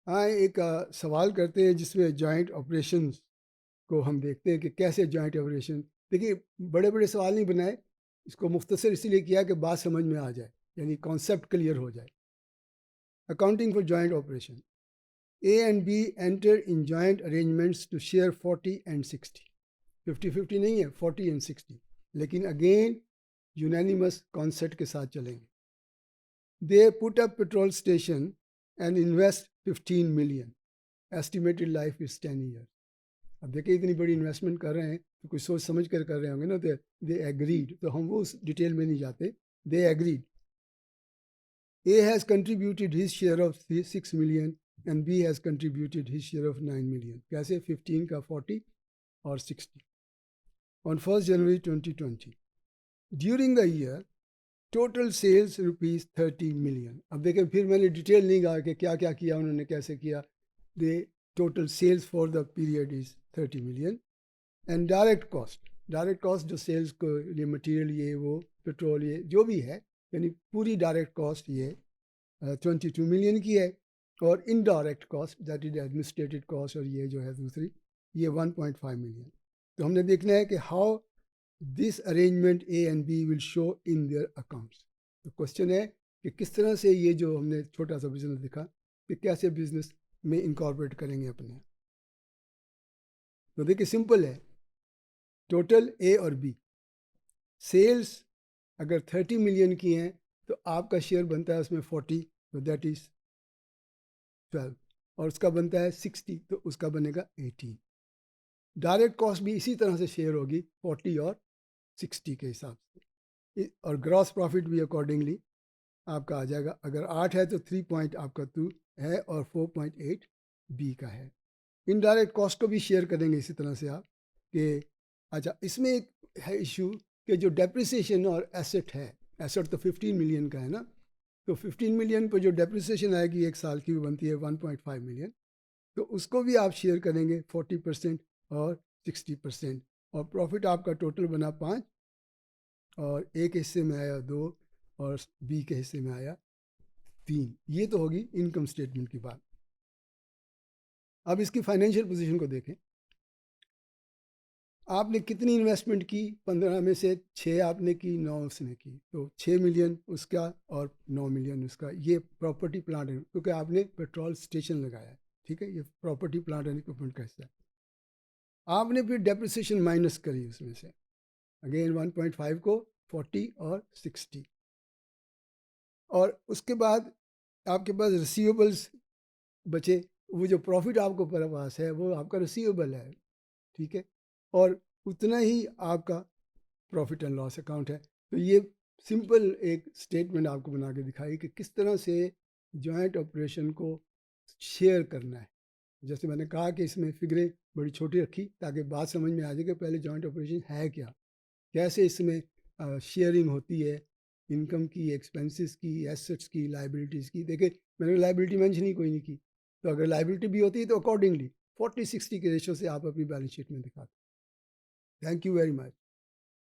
हाँ, एक सवाल करते हैं जिसमें जॉइंट ऑपरेशंस को हम देखते हैं कि कैसे जॉइंट ऑपरेशन। देखिए, बड़े-बड़े सवाल नहीं बनाए, इसको मुख्तसर इसीलिए किया कि बात समझ में आ जाए, यानी कॉन्सेप्ट क्लियर हो जाए। Accounting for joint operation, A and B enter in joint arrangements to share 40 and 60। 50-50 नहीं है, 40 एंड 60, लेकिन अगेन यूनानिमस कॉन्सेप्ट के साथ चलेंगे। They put up petrol station and invest 15 million, estimated life is 10 year. अब देखिए, इतनी बड़ी इन्वेस्टमेंट कर रहे हैं तो कुछ सोच समझ कर रहे होंगे ना। दे एग्रीड, तो हम वो उस डिटेल में नहीं जाते। They agreed, A has contributed his share of 6 million and B has contributed his share of 9 million. कैसे? 15 का 40 और 60 on 1 January 2020। During the year total sales rupees 30 million. अब देखिए, फिर मैंने डिटेल नहीं कहा कि क्या क्या किया उन्होंने, कैसे किया। The total sales for the period is 30 million. And direct cost जो सेल्स को लिए मटेरियल, ये वो पेट्रोल, ये जो भी है, यानी पूरी डायरेक्ट कॉस्ट ये 22 मिलियन की है। और indirect cost, that is administrative cost, और ये जो है दूसरी, ये 1.5 मिलियन। तो हमने देखना है कि how this arrangement A and B will show in their accounts. तो क्वेश्चन है कि किस तरह से ये जो हमने छोटा सा बिजनेस दिखा कि कैसे बिजनेस में इनकॉर्पोरेट करेंगे अपने। तो देखिए, सिंपल है। टोटल ए और बी सेल्स अगर 30 मिलियन की हैं तो आपका शेयर बनता है उसमें 40, तो दैट इज 12। और उसका बनता है 60, तो उसका बनेगा 18। डायरेक्ट कॉस्ट भी इसी तरह से शेयर होगी 40 और 60 के हिसाब से। और ग्रॉस प्रॉफिट भी अकॉर्डिंगली आपका आ जाएगा। अगर 8 है तो 3 पॉइंट आपका 2 है और 4.8 बी का है। इनडायरेक्ट कॉस्ट को भी शेयर करेंगे इसी तरह से आप कि अच्छा, इसमें एक है इशू कि जो डेप्रिसिएशन और एसेट है, एसेट तो 15 मिलियन का है ना, तो 15 मिलियन पर जो डेप्रिसिएशन आएगी एक साल की, वो बनती है 1.5 मिलियन। तो उसको भी आप शेयर करेंगे 40% और 60%। और प्रॉफिट आपका टोटल बना 5, और ए के हिस्से में आया 2, और बी के हिस्से में आया 3। ये तो होगी इनकम स्टेटमेंट की बात। अब इसकी फाइनेंशियल पोजीशन को देखें। आपने कितनी इन्वेस्टमेंट की? 15 में से 6 आपने की, 9 उसने की, तो 6 मिलियन उसका और 9 मिलियन उसका। ये प्रॉपर्टी प्लांट है, क्योंकि आपने पेट्रोल स्टेशन लगाया है, ठीक है। ये प्रॉपर्टी प्लांट एंड इक्विपमेंट का हिस्सा है। आपने फिर डेप्रिसिएशन माइनस करी उसमें से, अगेन 1.5 को 40 और 60। और उसके बाद आपके पास रिसीवेबल्स बचे। वो जो प्रॉफिट आपको पास है वो आपका रिसीवेबल है, ठीक है। और उतना ही आपका प्रॉफिट एंड लॉस अकाउंट है। तो ये सिंपल एक स्टेटमेंट आपको बना के दिखाई कि किस तरह से जॉइंट ऑपरेशन को शेयर करना है। जैसे मैंने कहा कि इसमें फिगरें बड़ी छोटी रखी ताकि बात समझ में आ जाए कि पहले जॉइंट ऑपरेशन है क्या, कैसे इसमें शेयरिंग होती है, इनकम की, एक्सपेंसेस की, एसेट्स की, लाइबिलिटीज़ की। देखिए, मैंने लाइबिलिटी मेंशन ही कोई नहीं की। तो अगर लाइबिलिटी भी होती है तो अकॉर्डिंगली 40-60 के रेशो से आप अपनी बैलेंस शीट में दिखाते। Thank you very much.